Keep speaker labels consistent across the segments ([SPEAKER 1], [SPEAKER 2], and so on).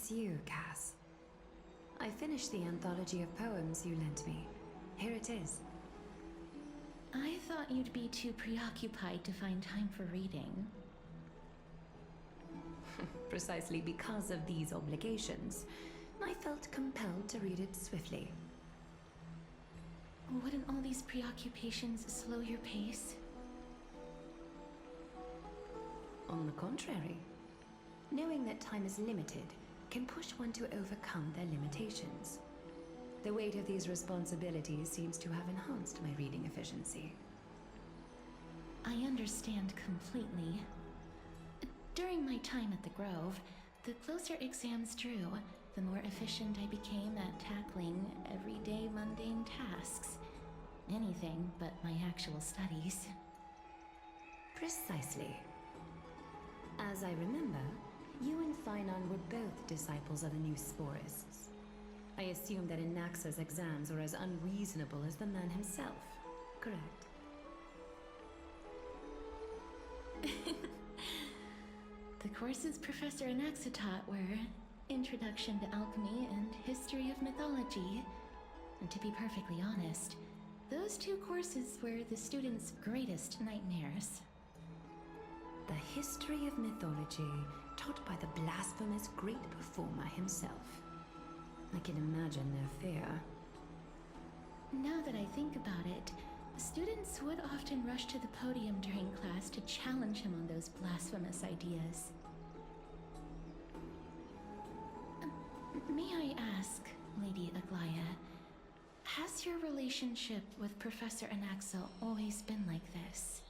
[SPEAKER 1] It's you, Cass. I finished the anthology of poems you lent me. Here it is.
[SPEAKER 2] I thought you'd be too preoccupied to find time for reading.
[SPEAKER 1] Precisely because of these obligations, I felt compelled to read it swiftly.
[SPEAKER 2] Wouldn't all these preoccupations slow your pace?
[SPEAKER 1] On the contrary, knowing that time is limited can push one to overcome their limitations. The weight of these responsibilities seems to have enhanced my reading efficiency.
[SPEAKER 2] I understand completely. During my time at the Grove, the closer exams drew, the more efficient I became at tackling everyday mundane tasks. Anything but my actual studies.
[SPEAKER 1] Precisely. As I remember, you and Finon were both disciples of the new Sporists. I assume that Anaxa's exams were as unreasonable as the man himself, correct?
[SPEAKER 2] The courses Professor Anaxa taught were Introduction to Alchemy and History of Mythology. And to be perfectly honest, those two courses were the students' greatest nightmares.
[SPEAKER 1] The history of mythology taught by the blasphemous great performer himself. I can imagine their fear.
[SPEAKER 2] Now that I think about it, students would often rush to the podium during class to challenge him on those blasphemous ideas. May I ask, Lady Aglaya, has your relationship with Professor Anaxa always been like this?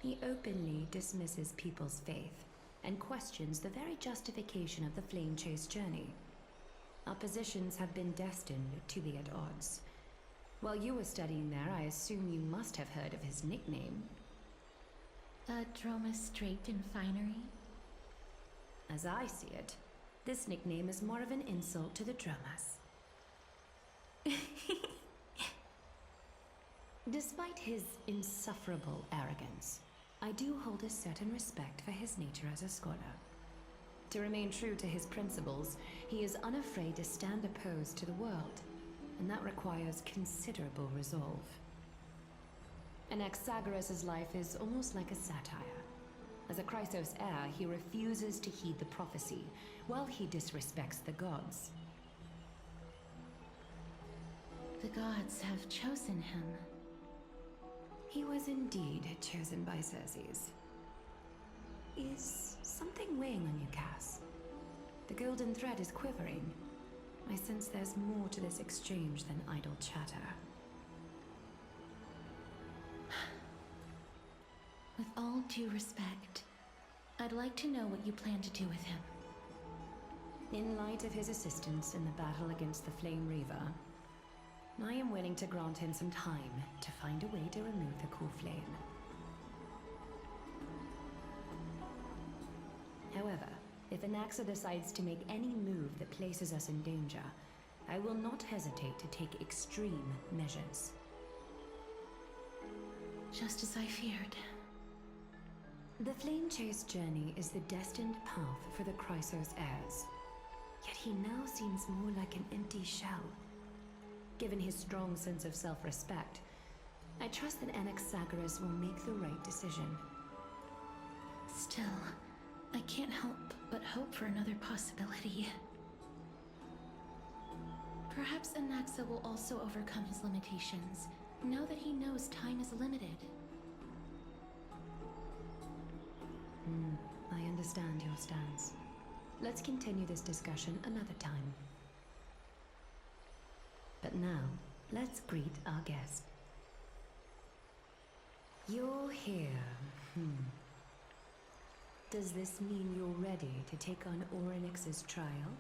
[SPEAKER 1] He openly dismisses people's faith and questions the very justification of the Flame Chase journey. Our positions have been destined to be at odds. While you were studying there, I assume you must have heard of his nickname.
[SPEAKER 2] Dromus draped in finery?
[SPEAKER 1] As I see it, this nickname is more of an insult to the Dromas. Despite his insufferable arrogance, I do hold a certain respect for his nature as a scholar. To remain true to his principles, he is unafraid to stand opposed to the world, and that requires considerable resolve. Anaxagoras' life is almost like a satire. As a Chrysos heir, he refuses to heed the prophecy, while he disrespects the gods.
[SPEAKER 2] The gods have chosen him.
[SPEAKER 1] He was indeed chosen by Circes. Is something weighing on you, Cass? The golden thread is quivering. I sense there's more to this exchange than idle chatter.
[SPEAKER 2] With all due respect, I'd like to know what you plan to do with him.
[SPEAKER 1] In light of his assistance in the battle against the Flame Reaver, I am willing to grant him some time to find a way to remove the cool flame. However, if Anaxa decides to make any move that places us in danger, I will not hesitate to take extreme measures.
[SPEAKER 2] Just as I feared.
[SPEAKER 1] The Flame Chase journey is the destined path for the Chrysos heirs. Yet he now seems more like an empty shell. Given his strong sense of self-respect, I trust that Anaxagoras will make the right decision.
[SPEAKER 2] Still, I can't help but hope for another possibility. Perhaps Anaxa will also overcome his limitations, now that he knows time is limited.
[SPEAKER 1] I understand your stance. Let's continue this discussion another time. But now, let's greet our guest. You're here. Does this mean you're ready to take on Orynyx's trial?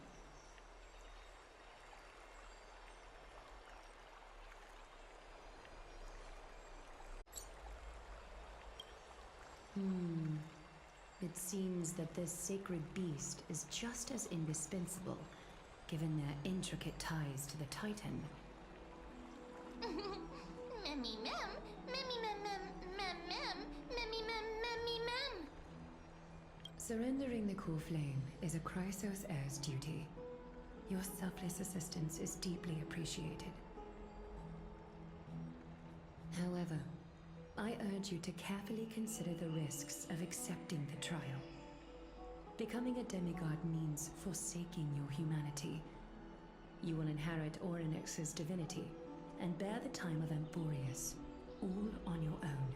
[SPEAKER 1] It seems that this sacred beast is just as indispensable, given their intricate ties to the Titan.
[SPEAKER 3] Memmy mem, memmy mem mem mem mem, memmy mem memmy mem.
[SPEAKER 1] Surrendering the core flame is a Chrysos heir's duty. Your selfless assistance is deeply appreciated. However, I urge you to carefully consider the risks of accepting the trial. Becoming a demigod means forsaking your humanity. You will inherit Orynyx's divinity and bear the time of Amphorius, all on your own.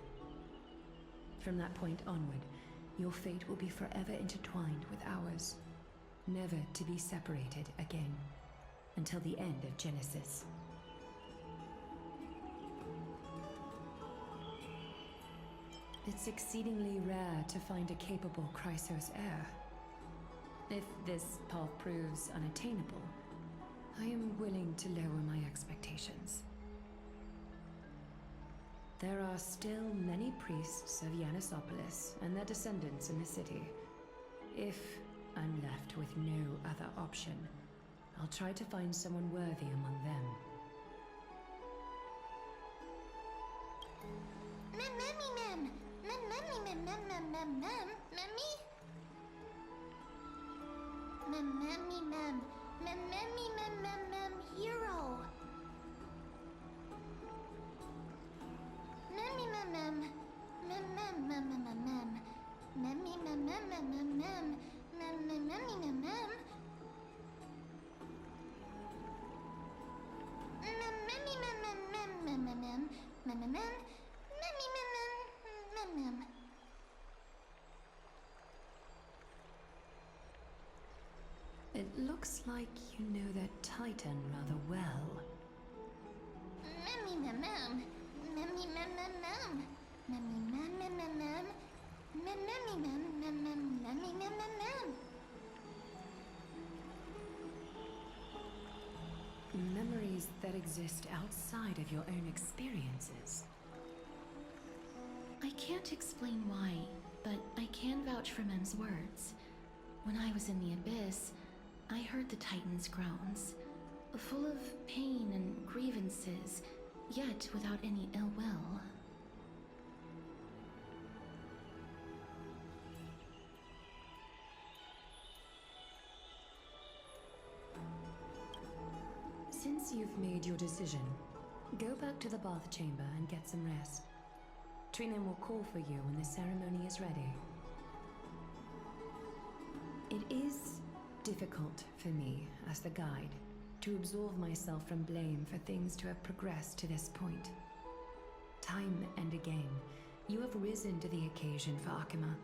[SPEAKER 1] From that point onward, your fate will be forever intertwined with ours, never to be separated again, until the end of Genesis. It's exceedingly rare to find a capable Chrysos heir. If this path proves unattainable, I am willing to lower my expectations. There are still many priests of Yanisopolis and their descendants in the city. If I'm left with no other option, I'll try to find someone worthy among them.
[SPEAKER 2] Hero.
[SPEAKER 1] It looks like you know that Titan rather well. Memories that exist outside of your own experiences.
[SPEAKER 2] I can't explain why, but I can vouch for Mem's words. When I was in the Abyss, I heard the Titan's groans, full of pain and grievances, yet without any ill will.
[SPEAKER 1] Since you've made your decision, go back to the bath chamber and get some rest. Trinem will call for you when the ceremony is ready. It is difficult for me, as the guide, to absolve myself from blame for things to have progressed to this point. Time and again, you have risen to the occasion for Akima.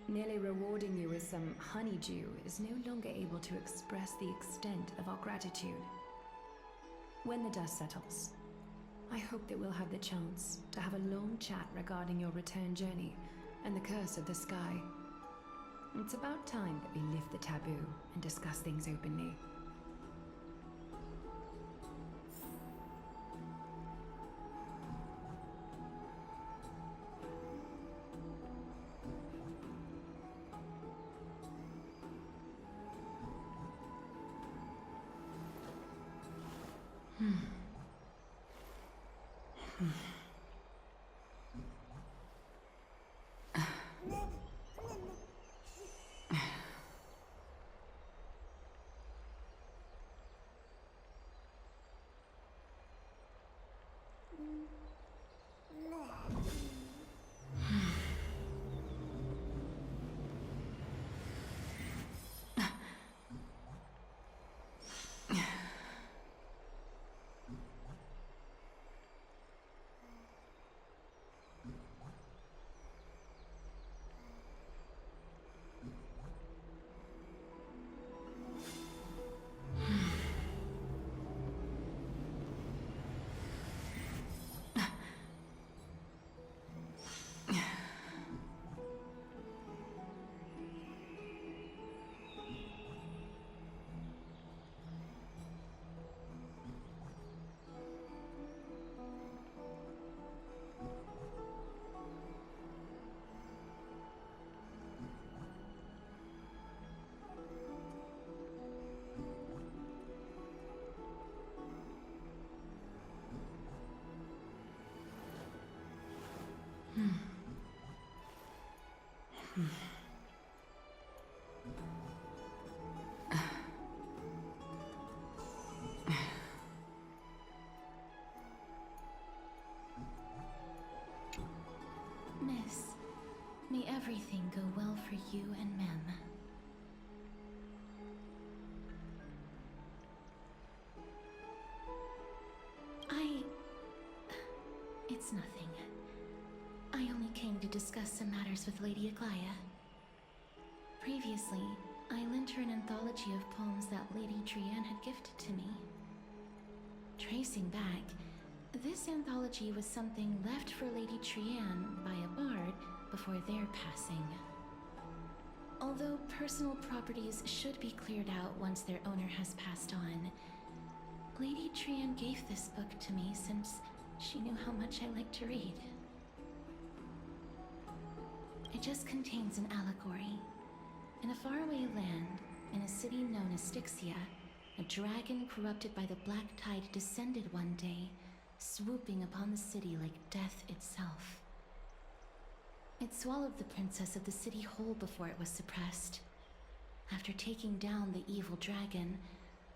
[SPEAKER 1] Nearly rewarding you with some honeydew is no longer able to express the extent of our gratitude. When the dust settles, I hope that we'll have the chance to have a long chat regarding your return journey and the curse of the sky. It's about time that we lift the taboo and discuss things openly.
[SPEAKER 2] everything go well for you and Mem. It's nothing. I only came to discuss some matters with Lady Aglaya. Previously, I lent her an anthology of poems that Lady Trianne had gifted to me. Tracing back, this anthology was something left for Lady Trianne by a bard before their passing. Although personal properties should be cleared out once their owner has passed on, Lady Trianne gave this book to me since she knew how much I like to read. It just contains an allegory. In a faraway land, in a city known as Styxia, a dragon corrupted by the Black Tide descended one day, swooping upon the city like death itself. It swallowed the princess of the city whole before it was suppressed. After taking down the evil dragon,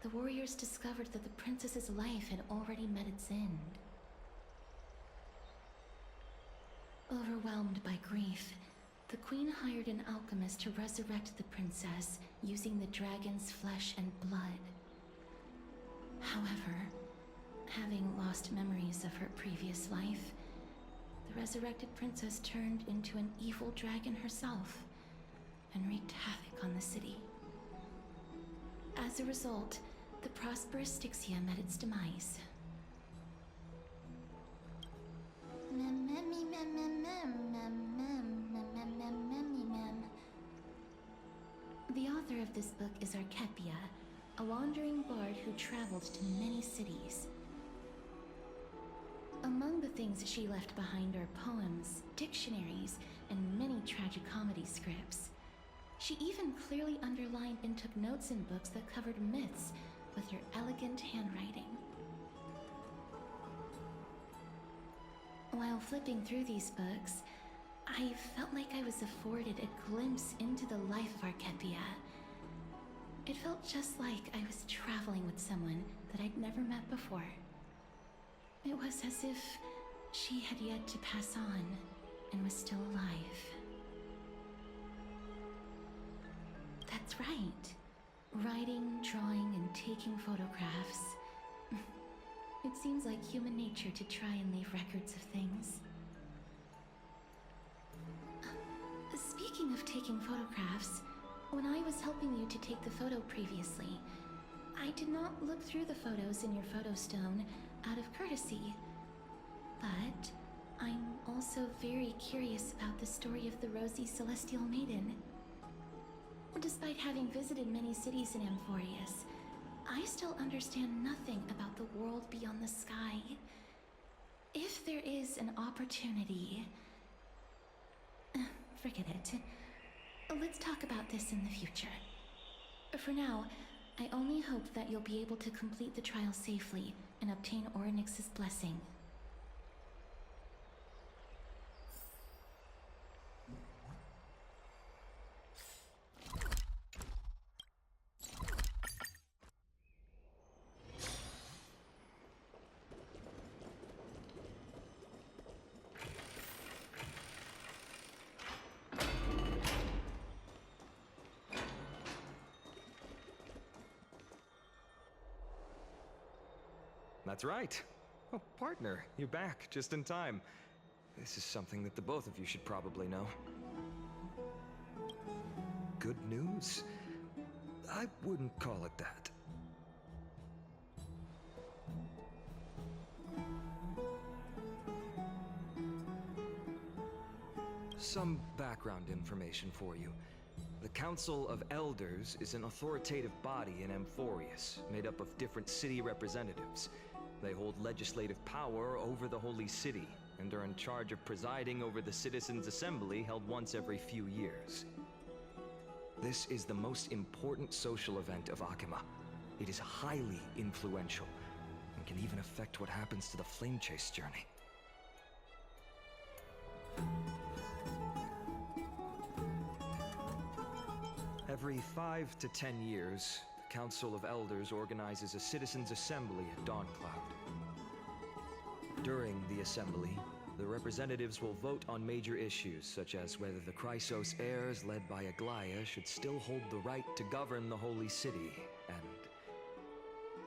[SPEAKER 2] the warriors discovered that the princess's life had already met its end. Overwhelmed by grief, the queen hired an alchemist to resurrect the princess using the dragon's flesh and blood. However, having lost memories of her previous life, the resurrected princess turned into an evil dragon herself and wreaked havoc on the city. As a result, the prosperous Styxia met its demise. The author of this book is Archepia, a wandering bard who traveled to many cities. Among the things she left behind are poems, dictionaries, and many tragicomedy scripts. She even clearly underlined and took notes in books that covered myths with her elegant handwriting. While flipping through these books, I felt like I was afforded a glimpse into the life of Archepia. It felt just like I was traveling with someone that I'd never met before. It was as if she had yet to pass on and was still alive. That's right. Writing, drawing, and taking photographs. It seems like human nature to try and leave records of things. Speaking of taking photographs, when I was helping you to take the photo previously, I did not look through the photos in your photo stone out of courtesy. But I'm also very curious about the story of the Rosy Celestial Maiden. Despite having visited many cities in Amphorius, I still understand nothing about the world beyond the sky. If there is an opportunity... forget it. Let's talk about this in the future. For now, I only hope that you'll be able to complete the trial safely and obtain Orynyx's blessing.
[SPEAKER 3] That's right. Oh, partner, you're back just in time. This is something that the both of you should probably know. Good news? I wouldn't call it that. Some background information for you. The Council of Elders is an authoritative body in Amphorius, made up of different city representatives. They hold legislative power over the Holy City, and are in charge of presiding over the Citizens' Assembly held once every few years. This is the most important social event of Akima. It is highly influential, and can even affect what happens to the Flame Chase journey. Every 5 to 10 years, the Council of Elders organizes a Citizens' Assembly at Dawncloud. During the assembly, The representatives will vote on major issues, such as whether the Chrysos heirs led by Aglaya should still hold the right to govern the Holy City, and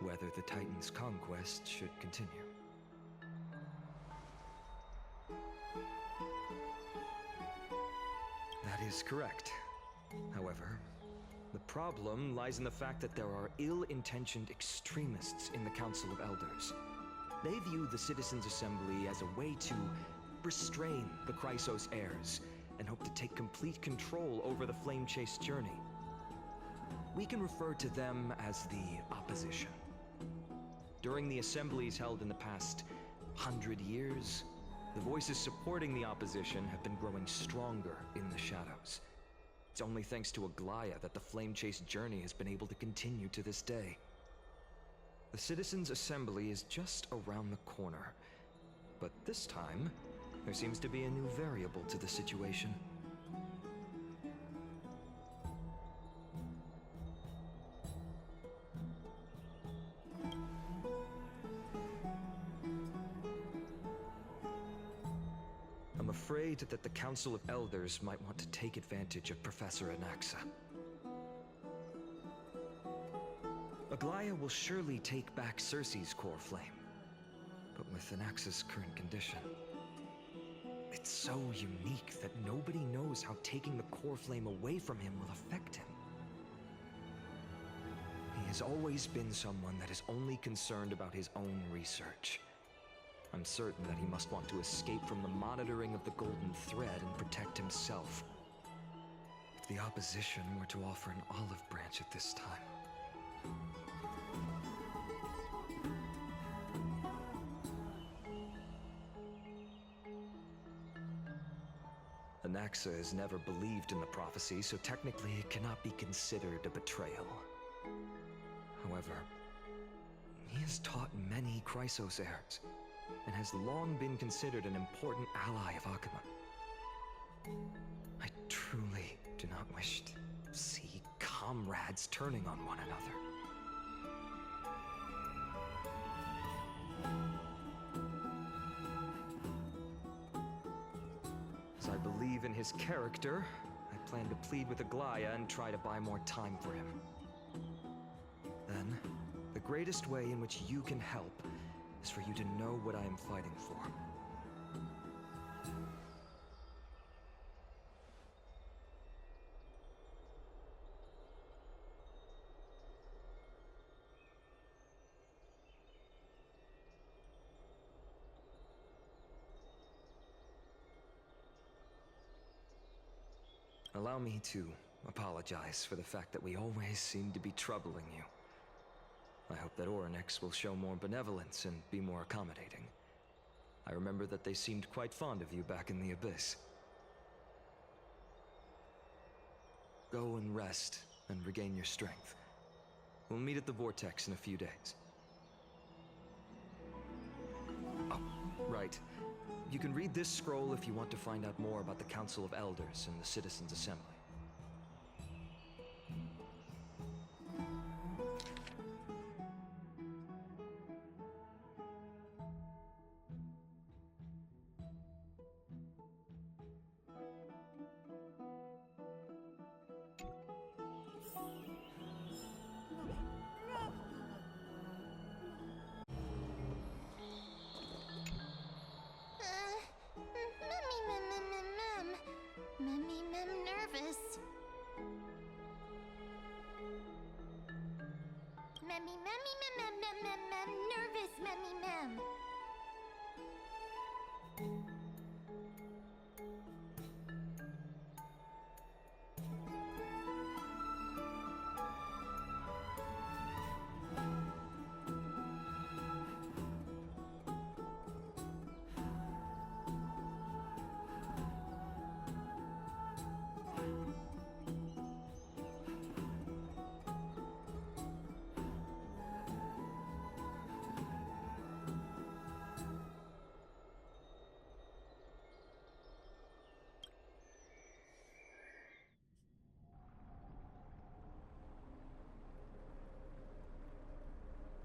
[SPEAKER 3] whether the Titan's conquest should continue. That is correct. However, the problem lies in the fact that there are ill-intentioned extremists in the Council of Elders. They view the Citizens' Assembly as a way to restrain the Chrysos heirs and hope to take complete control over the Flame Chase journey. We can refer to them as the opposition. During the assemblies held in the past 100 years, the voices supporting the opposition have been growing stronger in the shadows. It's only thanks to Aglaya that the Flame Chase journey has been able to continue to this day. The Citizens' Assembly is just around the corner, but this time, there seems to be a new variable to the situation. I'm afraid that the Council of Elders might want to take advantage of Professor Anaxa. Aglaya will surely take back Circe's core flame, but with Anaxa's current condition, it's so unique that nobody knows how taking the core flame away from him will affect him. He has always been someone that is only concerned about his own research. I'm certain that he must want to escape from the monitoring of the Golden Thread and protect himself. If the opposition were to offer an olive branch at this time... Anaxa has never believed in the prophecy, so technically it cannot be considered a betrayal. However, he has taught many Chrysos heirs, and has long been considered an important ally of Akuma. I truly do not wish to see comrades turning on one another. As I believe in his character, I plan to plead with Aglaya and try to buy more time for him. Then, the greatest way in which you can help is for you to know what I am fighting for. Allow me to apologize for the fact that we always seem to be troubling you. I hope that Orynyx will show more benevolence and be more accommodating. I remember that they seemed quite fond of you back in the Abyss. Go and rest and regain your strength. We'll meet at the Vortex in a few days. Oh, right. You can read this scroll if you want to find out more about the Council of Elders and the Citizens' Assembly.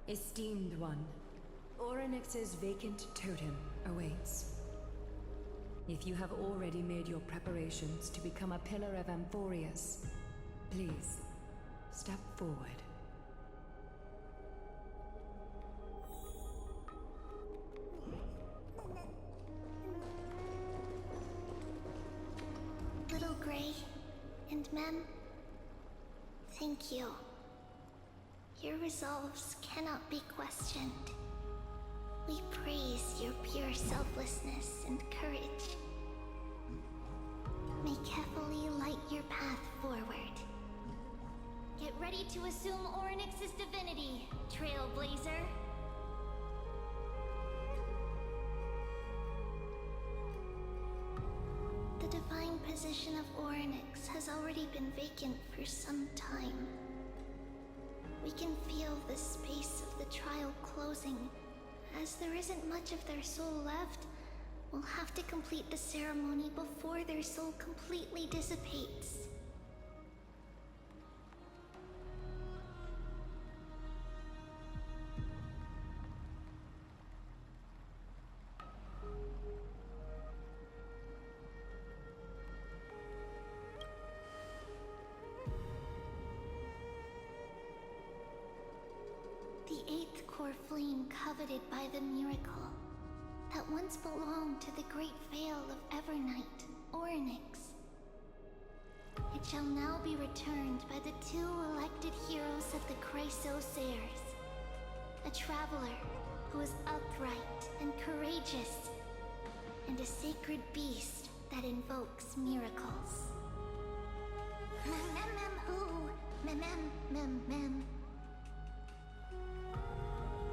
[SPEAKER 1] Esteemed one, Orynyx's vacant totem awaits. If you have already made your preparations to become a pillar of Amphorius, please, step forward.
[SPEAKER 4] Little Gray and Mem, thank you. Your resolves cannot be questioned. We praise your pure selflessness and courage. May carefully light your path forward.
[SPEAKER 5] Get ready to assume Orynyx's divinity, Trailblazer.
[SPEAKER 4] The divine position of Orynyx has already been vacant for some time. We can feel the space of the trial closing. As there isn't much of their soul left, we'll have to complete the ceremony before their soul completely dissipates. The eighth core flame coveted by the miracle that once belonged to the great veil of Evernight, Orynyx. It shall now be returned by the two elected heroes of the Chrysos heirs. A traveler who is upright and courageous, and a sacred beast that invokes miracles. Mem.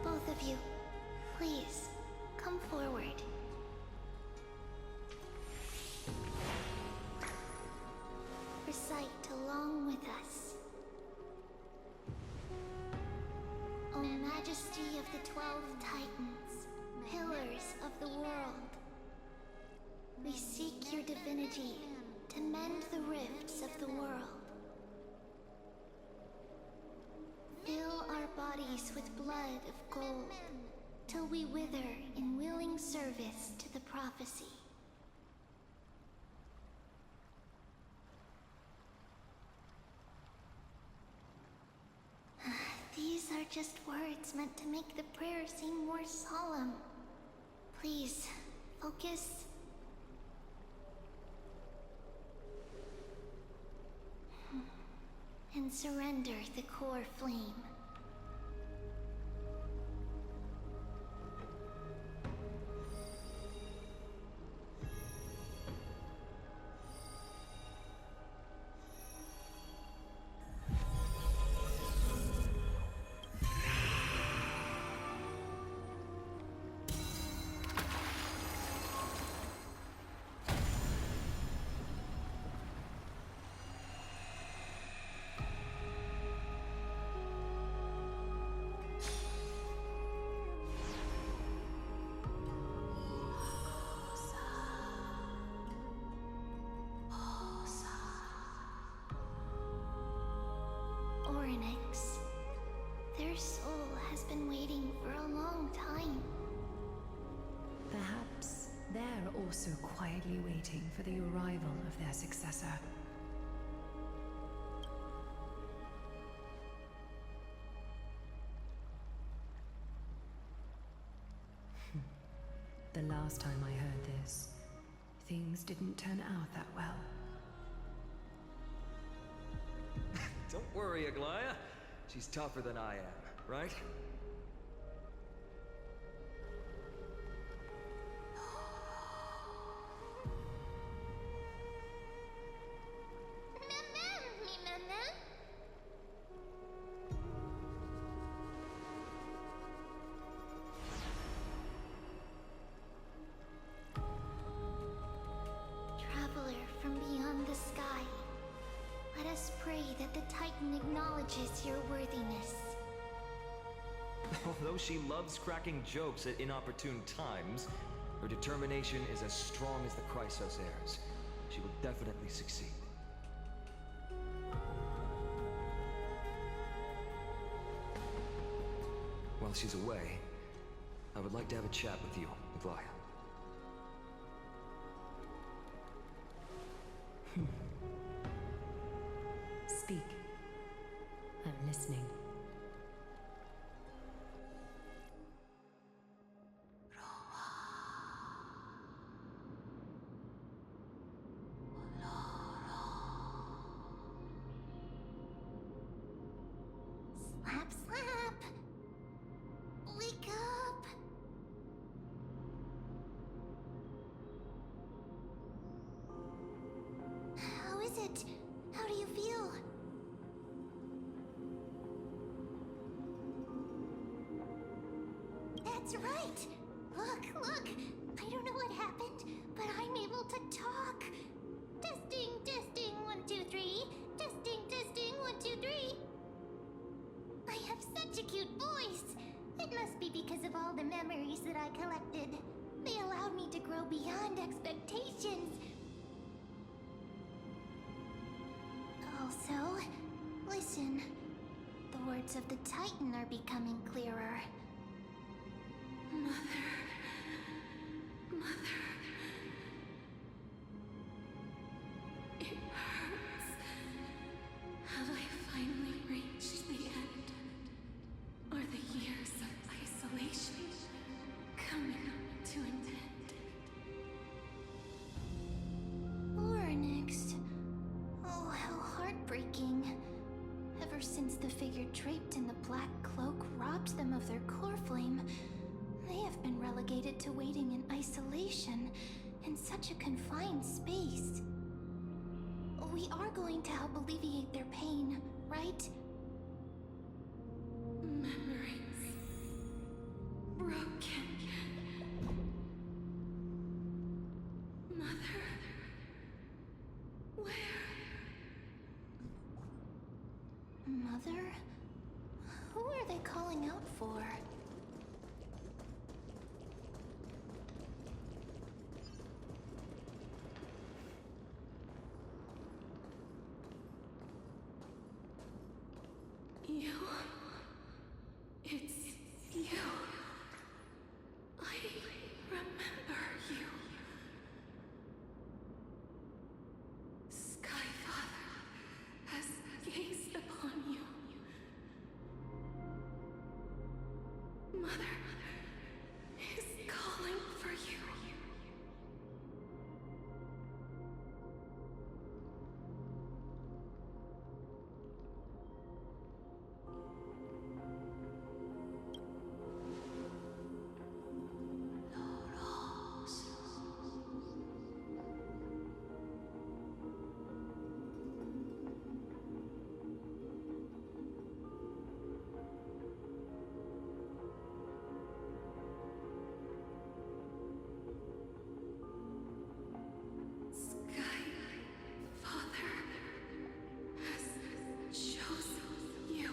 [SPEAKER 4] Both of you, please, come forward. Recite along with us. O Majesty of the 12 Titans, pillars of the world, we seek your divinity to mend the rifts of the world. Fill our bodies with blood of gold, till we wither in willing service to the prophecy. These are just words meant to make the prayer seem more solemn. Please, focus. And surrender the core flame. Orynyx. Their soul has been waiting for a long time.
[SPEAKER 1] Perhaps they're also quietly waiting for the arrival of their successor. The last time I heard this, things didn't turn out that well.
[SPEAKER 3] Don't worry, Aglaya. She's tougher than I am, right?
[SPEAKER 4] Traveler from beyond the sky, let us pray that the Titan acknowledges your worthiness.
[SPEAKER 3] Although she loves cracking jokes at inopportune times, her determination is as strong as the Chrysos heirs. She will definitely succeed. While she's away, I would like to have a chat with you, Aglaya.
[SPEAKER 1] Speak. I'm listening.
[SPEAKER 4] Slap, slap! Wake up! How is it? How do you feel? That's right! Look! I don't know what happened, but I'm able to talk! Testing, 1, 2, 3. Testing, 1, 2, 3. I have such a cute voice! It must be because of all the memories that I collected. They allowed me to grow beyond expectations. Also, listen. The words of the Titan are becoming clearer.
[SPEAKER 2] Mother. It hurts. Have I finally reached the end? Are the years of isolation coming to an end?
[SPEAKER 4] Oryx. Oh, how heartbreaking. Ever since the figure draped in the black cloak robbed them of their core flame, they have been relegated to waiting in isolation in such a confined space. We are going to help alleviate their pain, right?
[SPEAKER 2] Memories broken. Mother, where?
[SPEAKER 4] Mother? Who are they calling out for?
[SPEAKER 2] You. It's you. I remember you. Skyfather has gazed upon you. Mother is calling for you. Skyfather has chosen you.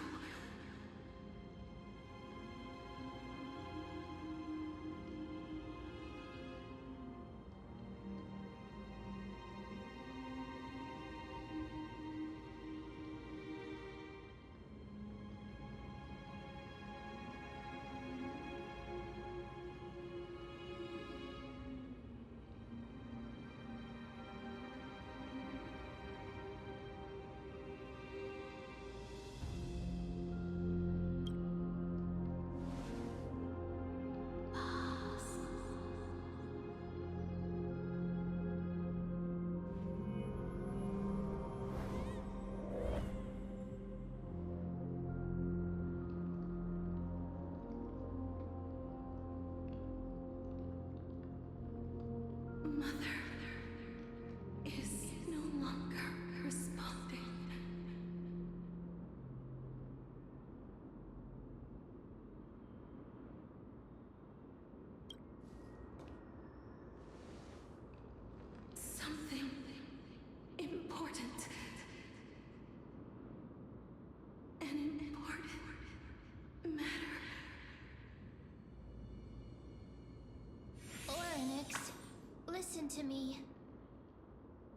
[SPEAKER 2] Mother is no longer responding. Something important. An important matter.
[SPEAKER 4] Oryx, listen to me.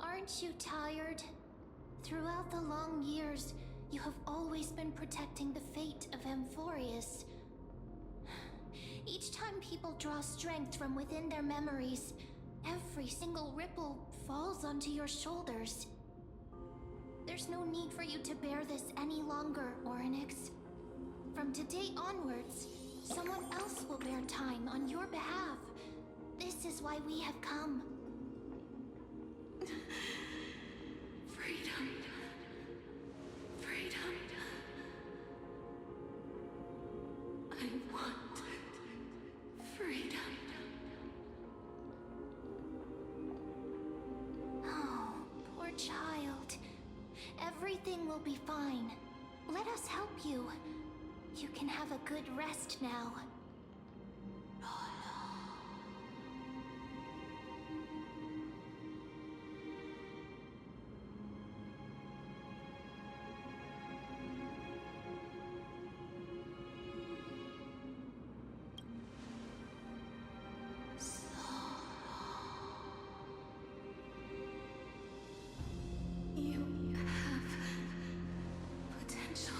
[SPEAKER 4] Aren't you tired? Throughout the long years, you have always been protecting the fate of Amphorius. Each time people draw strength from within their memories, Every single ripple falls onto your shoulders. There's no need for you to bear this any longer, Orynyx. From today onwards, someone else will bear time on your behalf. This is why we have come.
[SPEAKER 1] Freedom. Freedom. I want freedom.
[SPEAKER 4] Oh, poor child. Everything will be fine. Let us help you. You can have a good rest now.
[SPEAKER 1] You have potential,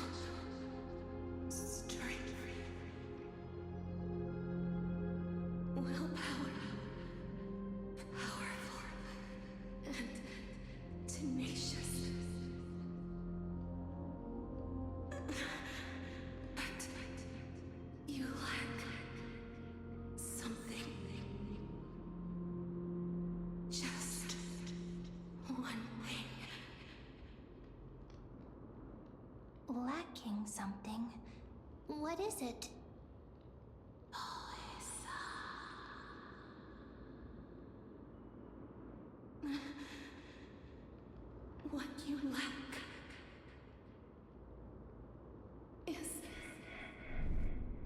[SPEAKER 1] strength, willpower, powerful, and tenacious. But you lack something. Just one thing.
[SPEAKER 4] Lacking something. What is it?
[SPEAKER 1] What you lack is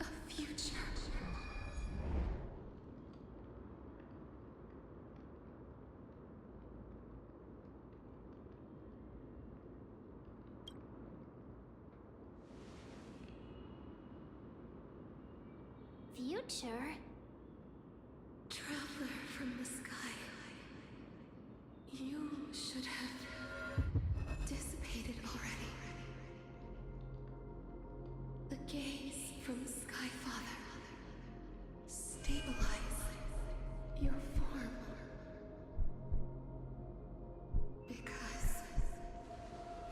[SPEAKER 1] a future.
[SPEAKER 4] Future?
[SPEAKER 1] Traveler from the sky. You should have dissipated already. The gaze from Sky Father. Stabilize your form. Because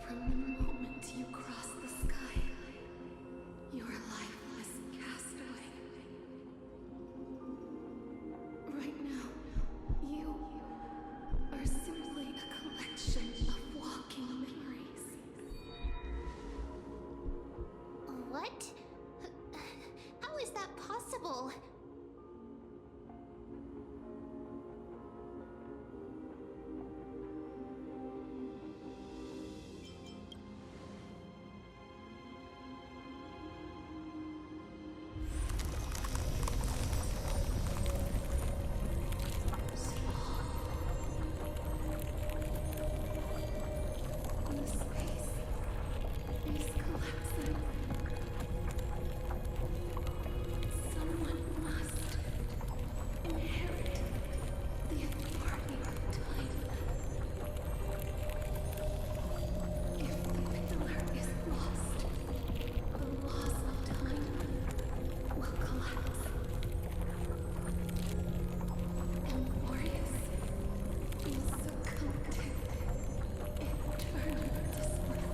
[SPEAKER 1] from the moment you cross the sky, your life was cast away. Right now, you are simply a collection of walking memories.
[SPEAKER 4] What? How is that possible?
[SPEAKER 1] The space is collapsing. Someone must inherit the authority of time. If the pillar is lost, the laws of time will collapse. Emborious will succumb to eternal dismay.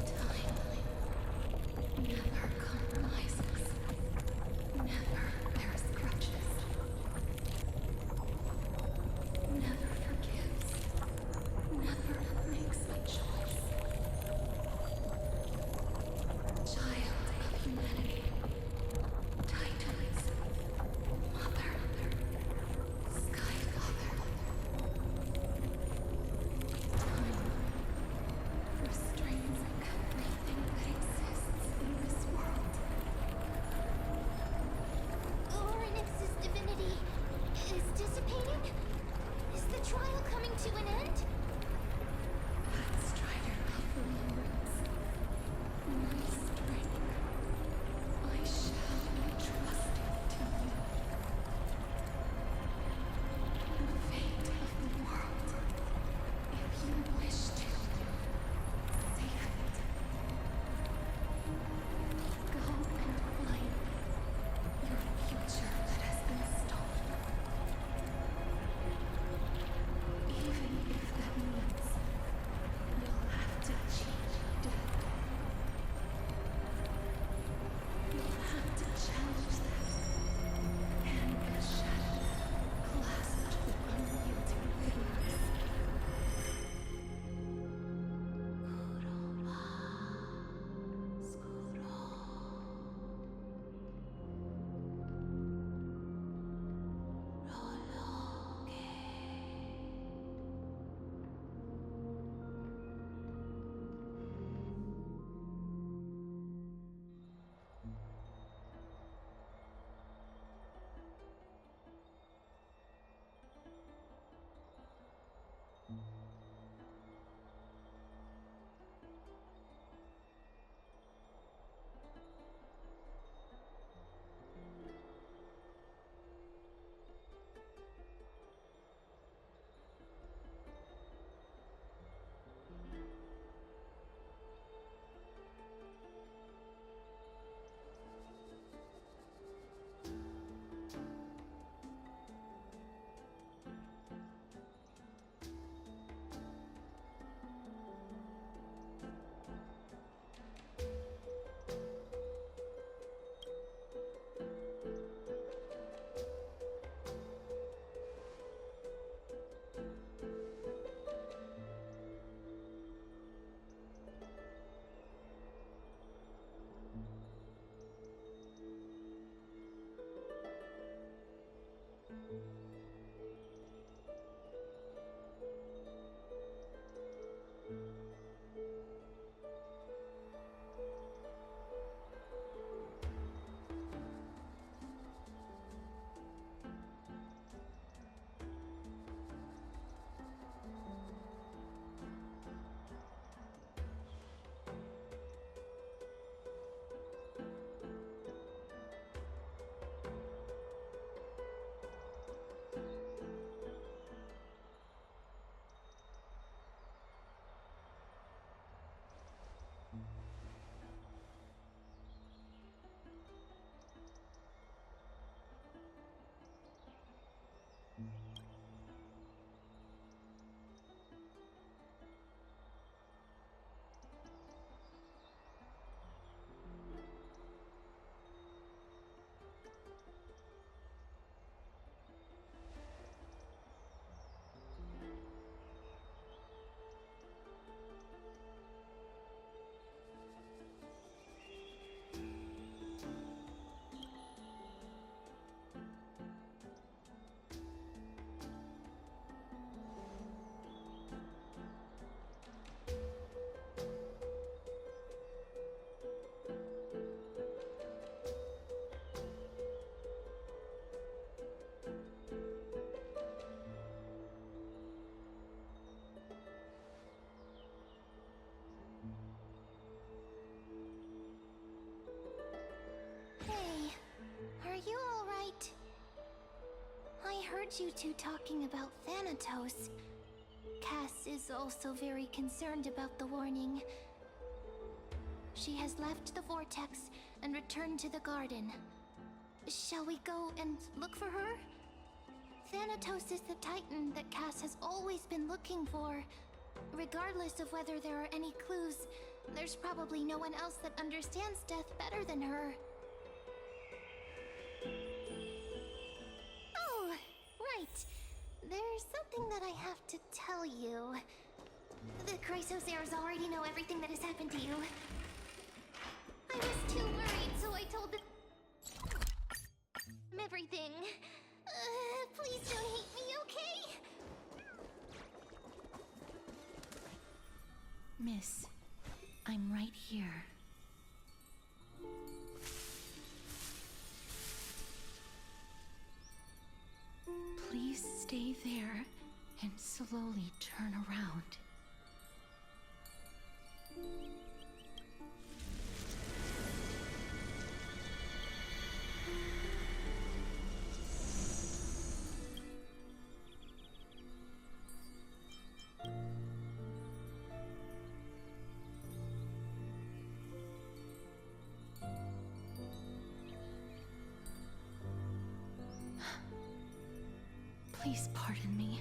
[SPEAKER 1] Time never compromises, never bears grudges, never forgives, never makes a choice. Child of humanity, Titans, Mother, Sky Father. Time restrains everything that exists in this world.
[SPEAKER 4] Orynyx's divinity is dissipating? Is the trial coming to an end?
[SPEAKER 1] That strider of remembrance, my strength, I shall be trusted to you.
[SPEAKER 4] heard you two talking about Thanatos. Cass is also very concerned about the warning. She has left the vortex and returned to the garden. Shall we go and look for her? Thanatos is the titan that Cass has always been looking for. Regardless of whether there are any clues, there's probably no one else that understands death better than her. Oh, right. There's something that I have to tell you. The Chrysosaurs already know everything that has happened to you. I was too worried, so I told them everything. Please don't hate me, okay?
[SPEAKER 2] Miss, I'm right here. Please stay there and slowly turn around. Please pardon me.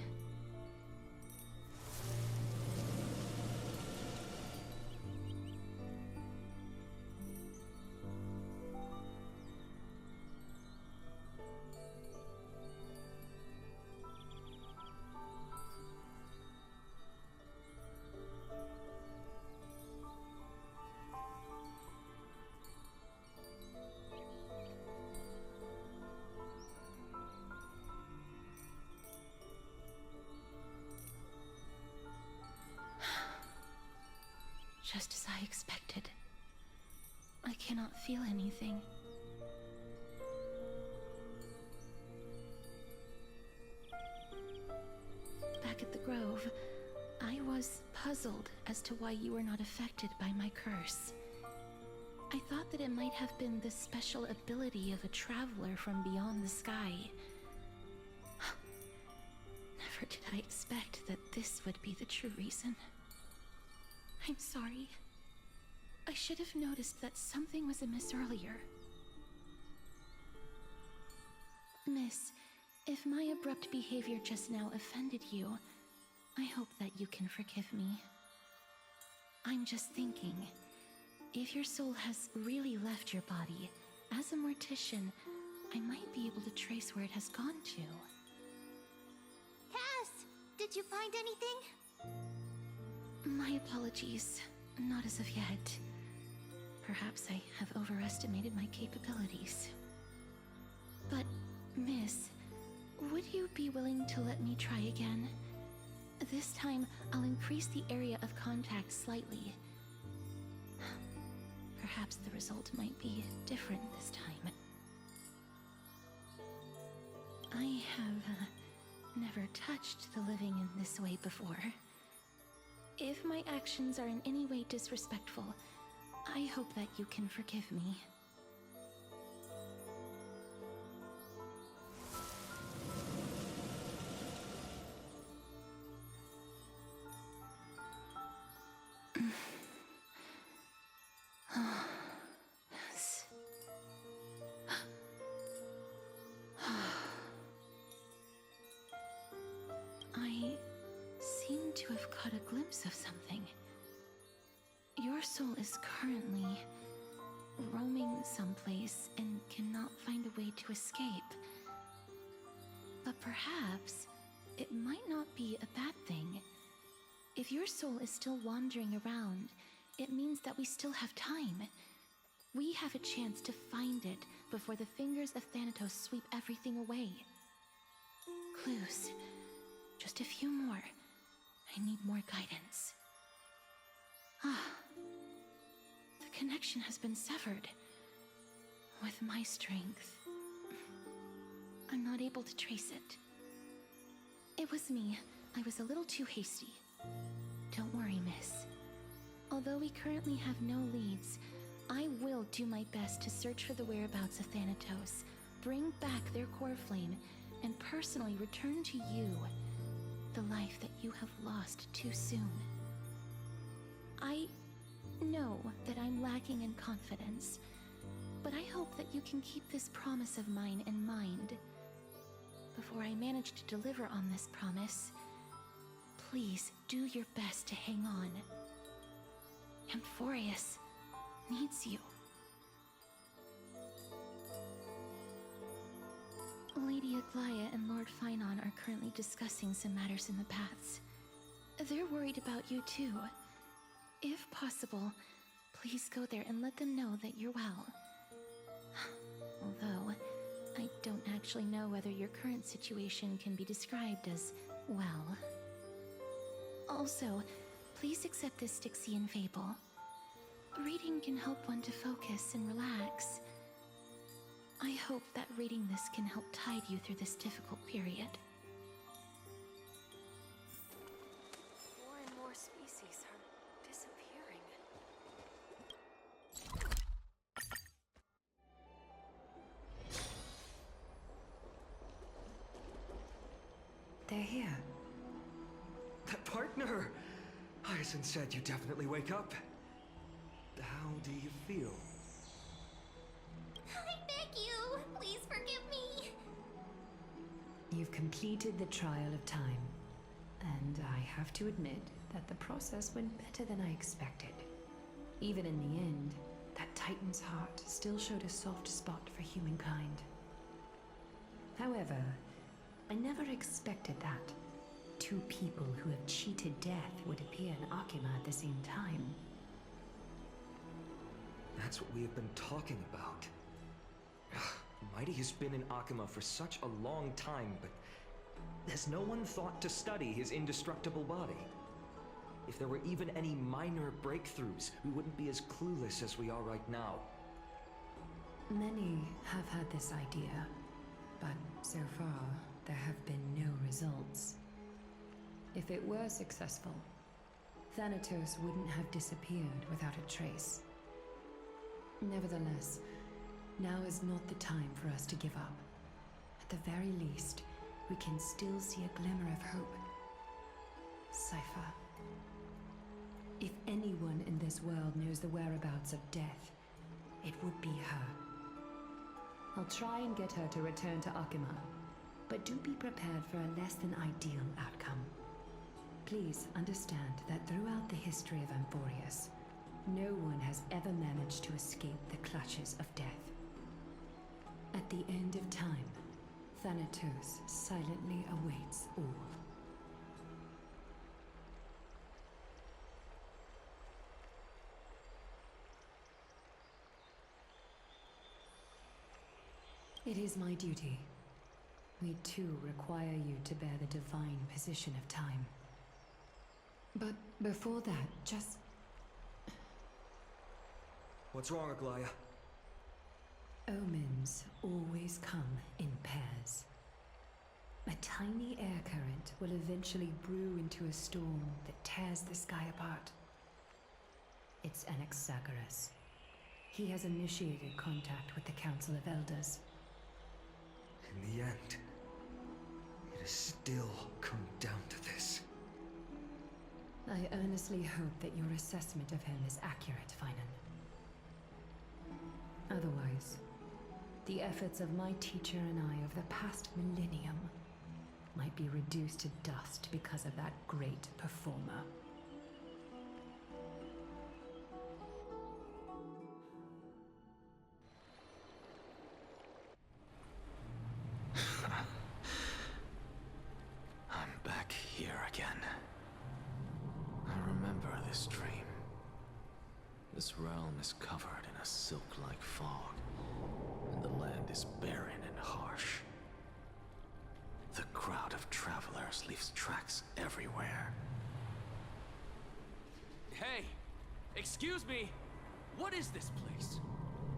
[SPEAKER 2] Just as I expected. I cannot feel anything. Back at the Grove, I was puzzled as to why you were not affected by my curse. I thought that it might have been the special ability of a traveler from beyond the sky. Never did I expect that this would be the true reason. I'm sorry. I should have noticed that something was amiss earlier. Miss, if my abrupt behavior just now offended you, I hope that you can forgive me. I'm just thinking, if your soul has really left your body, as a mortician, I might be able to trace where it has gone to.
[SPEAKER 4] Cass, did you find anything?
[SPEAKER 2] My apologies. Not as of yet. Perhaps I have overestimated my capabilities. But, Miss, would you be willing to let me try again? This time, I'll increase the area of contact slightly. Perhaps the result might be different this time. I have never touched the living in this way before. If my actions are in any way disrespectful, I hope that you can forgive me. Yes. I seem to have caught a glimpse of something. Your soul is currently roaming someplace and cannot find a way to escape. But perhaps it might not be a bad thing. If your soul is still wandering around, it means that we still have time. We have a chance to find it before the fingers of Thanatos sweep everything away. Clues. Just a few more. I need more guidance. The connection has been severed. With my strength, I'm not able to trace it. It was me. I was a little too hasty. Don't worry, miss. Although we currently have no leads, I will do my best to search for the whereabouts of Thanatos, bring back their core flame, and personally return to you the life that you have lost too soon. I know that I'm lacking in confidence, but I hope that you can keep this promise of mine in mind. Before I manage to deliver on this promise, please do your best to hang on. Amphorius needs you. Lady Aglaya and Lord Finon are currently discussing some matters in the paths. They're worried about you too. If possible, please go there and let them know that you're well. Although, I don't actually know whether your current situation can be described as well. Also, please accept this Styxian fable. Reading can help one to focus and relax. I hope that reading this can help tide you through this difficult period.
[SPEAKER 1] More and more species are disappearing. They're here.
[SPEAKER 3] That partner! Hyacinth said you definitely wake up. How do you feel?
[SPEAKER 5] I beg you, please forgive me.
[SPEAKER 1] You've completed the trial of time, and I have to admit that the process went better than I expected. Even in the end, that Titan's heart still showed a soft spot for humankind. However, I never expected that two people who have cheated death would appear in Akima at the same time.
[SPEAKER 3] That's what we have been talking about. Mighty has been in Akima for such a long time, but has no one thought to study his indestructible body? If there were even any minor breakthroughs, we wouldn't be as clueless as we are right now.
[SPEAKER 1] Many have had this idea, but so far there have been no results. If it were successful, Thanatos wouldn't have disappeared without a trace. Nevertheless, now is not the time for us to give up. At the very least, we can still see a glimmer of hope. Cypher. If anyone in this world knows the whereabouts of death, it would be her. I'll try and get her to return to Akima, but do be prepared for a less than ideal outcome. Please understand that throughout the history of Amphorius, no one has ever managed to escape the clutches of death. At the end of time, Thanatos silently awaits all. It is my duty. We too require you to bear the divine position of time. But before that, just...
[SPEAKER 3] What's wrong, Aglaya?
[SPEAKER 1] Omens always come in pairs. A tiny air current will eventually brew into a storm that tears the sky apart. It's Anaxagoras. He has initiated contact with the Council of Elders.
[SPEAKER 3] In the end, it has still come down to this.
[SPEAKER 1] I earnestly hope that your assessment of him is accurate, Finan. Otherwise, the efforts of my teacher and I of the past millennium might be reduced to dust because of that great performer.
[SPEAKER 6] I'm back here again. I remember this dream. This realm is covered in a silk-like fog, and the land is barren and harsh. The crowd of travelers leaves tracks everywhere.
[SPEAKER 7] Hey! Excuse me! What is this place?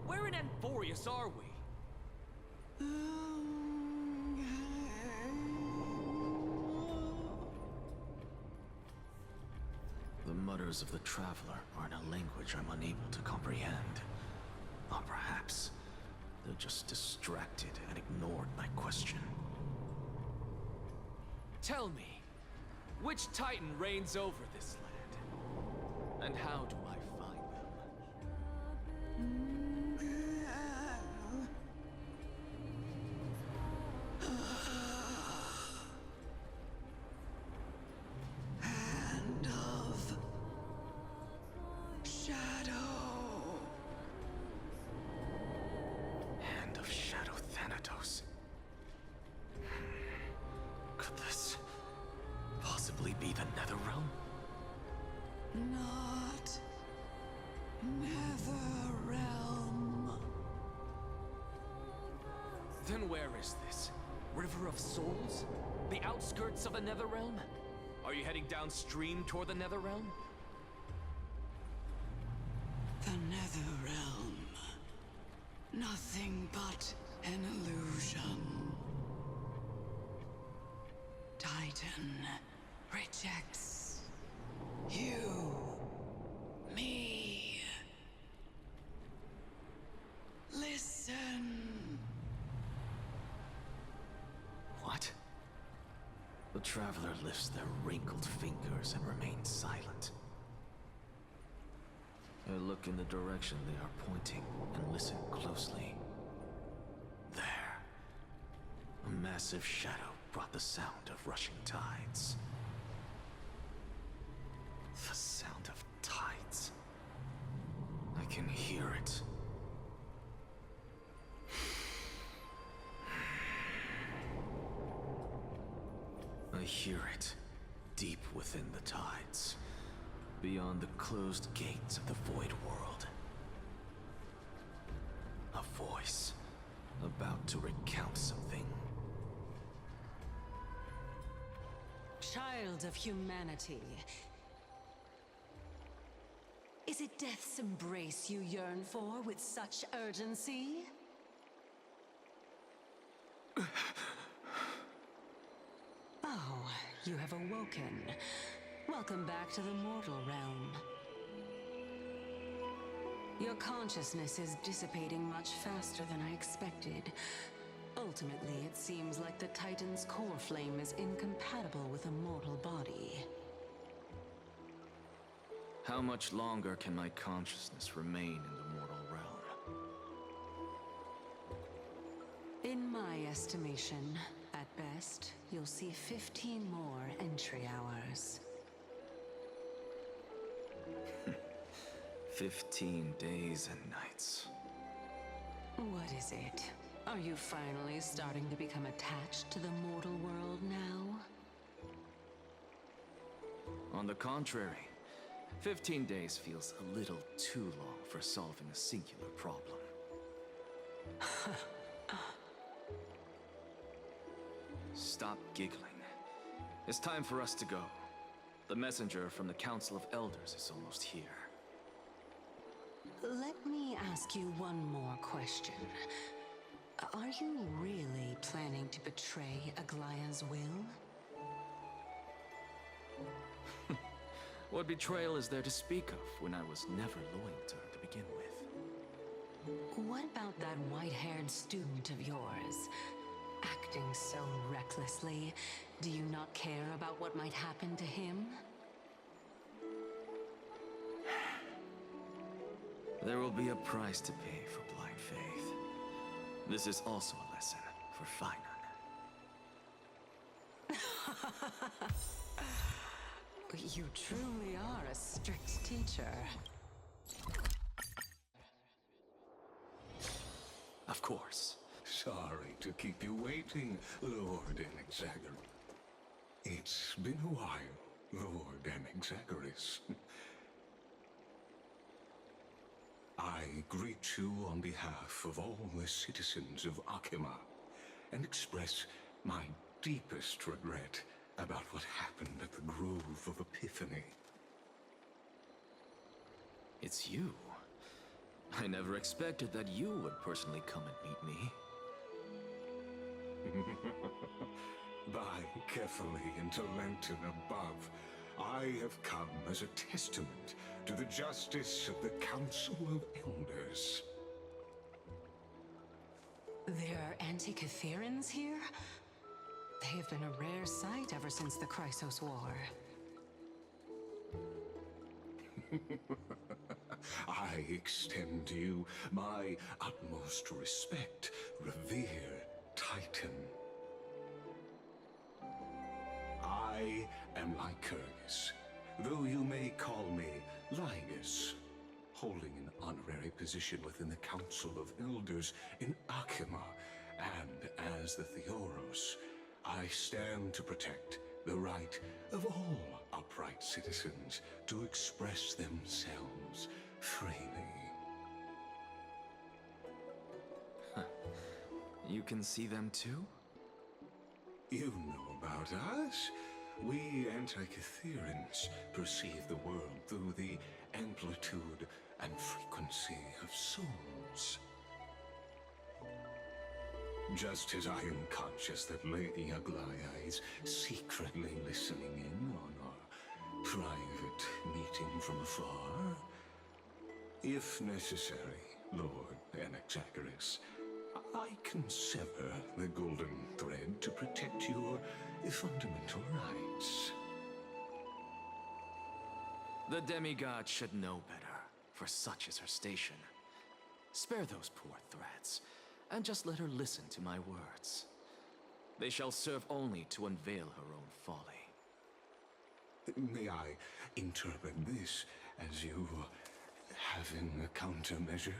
[SPEAKER 7] Where in Amphorius are we?
[SPEAKER 6] The mutters of the traveler are in a language I'm unable to comprehend. Or perhaps they're just distracted and ignored my question.
[SPEAKER 7] Tell me, which Titan reigns over this land? And how do I find
[SPEAKER 8] Hand of Shadow.
[SPEAKER 6] Hand of Shadow Thanatos. Could this possibly be the Netherrealm?
[SPEAKER 8] Not Netherrealm.
[SPEAKER 7] Then where is this? River of Souls? The outskirts of the Netherrealm? Are you heading downstream toward the Netherrealm?
[SPEAKER 8] The Netherrealm. Nothing but an illusion. Titan rejects you, me. Listen.
[SPEAKER 6] What? The Traveler lifts their wrinkled fingers and remains silent. I look in the direction they are pointing and listen closely. There. A massive shadow brought the sound of rushing tides. The sound of tides. I can hear it. I hear it, deep within the tides, beyond the closed gates of the Void World. A voice, about to recount something.
[SPEAKER 9] Child of humanity. Is it death's embrace you yearn for with such urgency? Oh, you have awoken. Welcome back to the mortal realm. Your consciousness is dissipating much faster than I expected. Ultimately, it seems like the Titan's core flame is incompatible with a mortal body.
[SPEAKER 6] How much longer can my consciousness remain in the mortal realm?
[SPEAKER 9] In my estimation, at best, you'll see 15 more entry hours.
[SPEAKER 6] 15 days and nights.
[SPEAKER 9] What is it? Are you finally starting to become attached to the mortal world now?
[SPEAKER 6] On the contrary, 15 days feels a little too long for solving a singular problem. Stop giggling. It's time for us to go. The messenger from the Council of Elders is almost here.
[SPEAKER 9] Let me ask you one more question. Are you really planning to betray Aglaya's will?
[SPEAKER 6] What betrayal is there to speak of when I was never loyal to her to begin with?
[SPEAKER 9] What about that white-haired student of yours? Acting so recklessly, do you not care about what might happen to him?
[SPEAKER 6] There will be a price to pay for blind faith. This is also a lesson for Finan.
[SPEAKER 9] You truly are a strict teacher.
[SPEAKER 6] Of course.
[SPEAKER 10] Sorry to keep you waiting, Lord Enexagoras. It's been a while, Lord Enexagoras. I greet you on behalf of all the citizens of Akima and express my deepest regret about what happened at the Grove of Epiphany.
[SPEAKER 6] It's you. I never expected that you would personally come and meet me.
[SPEAKER 10] By carefully into Lenten above, I have come as a testament to the justice of the Council of Elders.
[SPEAKER 9] There are Antikytherans here? They have been a rare sight ever since the Chrysos War.
[SPEAKER 10] I extend to you my utmost respect, revered Titan. I am Lycurgus, though you may call me Lygus, holding an honorary position within the Council of Elders in Akima, and as the Theoros, I stand to protect the right of all upright citizens to express themselves freely.
[SPEAKER 6] You can see them too?
[SPEAKER 10] You know about us. We Antikytherians perceive the world through the amplitude and frequency of souls. Just as I am conscious that Lady Aglaya is secretly listening in on our private meeting from afar, if necessary, Lord Anaxagoras, I can sever the golden thread to protect your fundamental rights.
[SPEAKER 6] The demigod should know better, for such is her station. Spare those poor threats, and just let her listen to my words. They shall serve only to unveil her own folly.
[SPEAKER 10] May I interpret this as you having a countermeasure?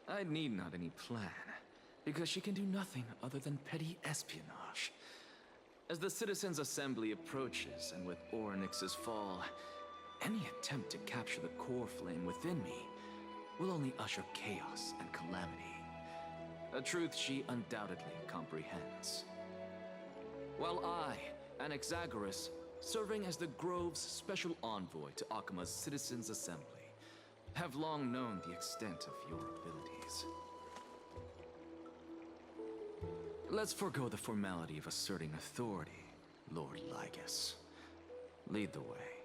[SPEAKER 6] I need not any plan, because she can do nothing other than petty espionage. As the Citizens' Assembly approaches, and with Orynyx's fall, any attempt to capture the core flame within me will only usher chaos and calamity. A truth she undoubtedly comprehends. While I, Anaxagoras, serving as the Grove's special envoy to Akima's Citizens' Assembly, have long known the extent of your abilities. Let's forego the formality of asserting authority, Lord Lygus. Lead the way.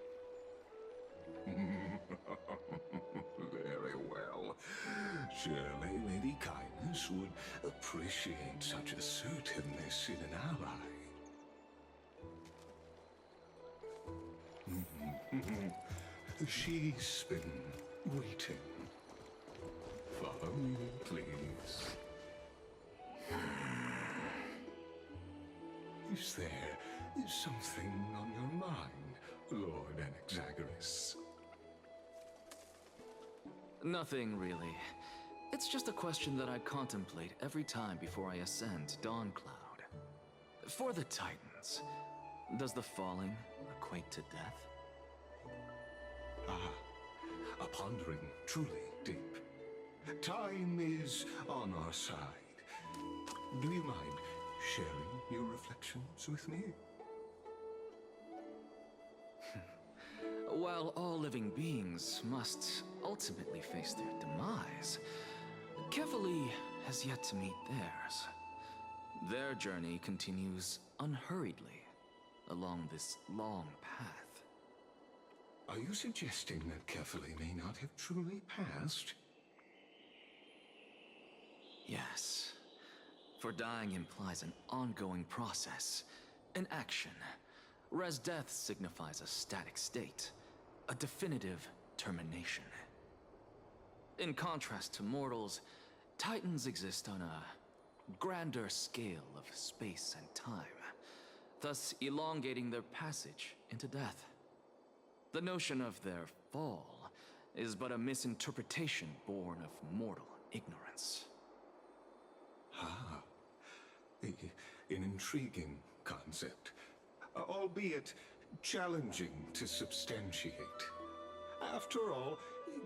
[SPEAKER 10] Very well. Surely Lady Kindness would appreciate such assertiveness in an ally. She's been waiting. Follow me, please. Is there something on your mind, Lord Anaxagoras?
[SPEAKER 6] Nothing, really. It's just a question that I contemplate every time before I ascend to Dawncloud. For the Titans, does the falling equate to death?
[SPEAKER 10] Ah, a pondering truly deep. Time is on our side. Do you mind sharing your reflections with me?
[SPEAKER 6] While all living beings must ultimately face their demise, Kefali has yet to meet theirs. Their journey continues unhurriedly along this long path.
[SPEAKER 10] Are you suggesting that Kefali may not have truly passed?
[SPEAKER 6] Yes. For dying implies an ongoing process, an action, whereas death signifies a static state, a definitive termination. In contrast to mortals, Titans exist on a grander scale of space and time, thus elongating their passage into death. The notion of their fall is but a misinterpretation born of mortal ignorance.
[SPEAKER 10] Ah, an intriguing concept, albeit challenging to substantiate. After all,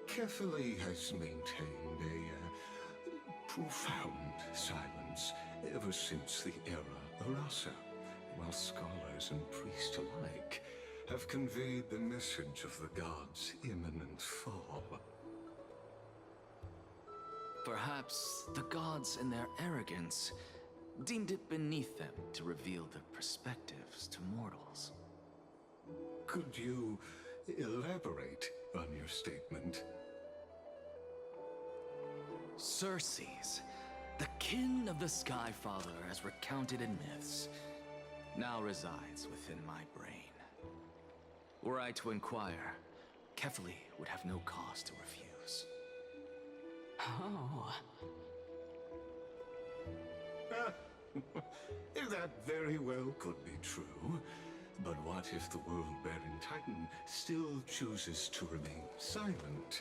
[SPEAKER 10] Kefali has maintained a profound silence ever since the era Arasa, while scholars and priests alike have conveyed the message of the gods' imminent fall.
[SPEAKER 6] Perhaps the gods, in their arrogance, deemed it beneath them to reveal their perspectives to mortals.
[SPEAKER 10] Could you elaborate on your statement?
[SPEAKER 6] Circes, The kin of the Skyfather, as recounted in myths, now resides within my brain. Were I to inquire, Kefali would have no cause to refuse.
[SPEAKER 9] Oh.
[SPEAKER 10] That very well could be true. But what if the world-bearing Titan still chooses to remain silent?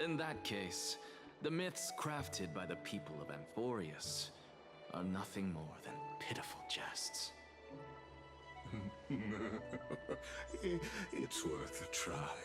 [SPEAKER 6] In that case, the myths crafted by the people of Amphorius are nothing more than pitiful jests.
[SPEAKER 10] It's worth a try.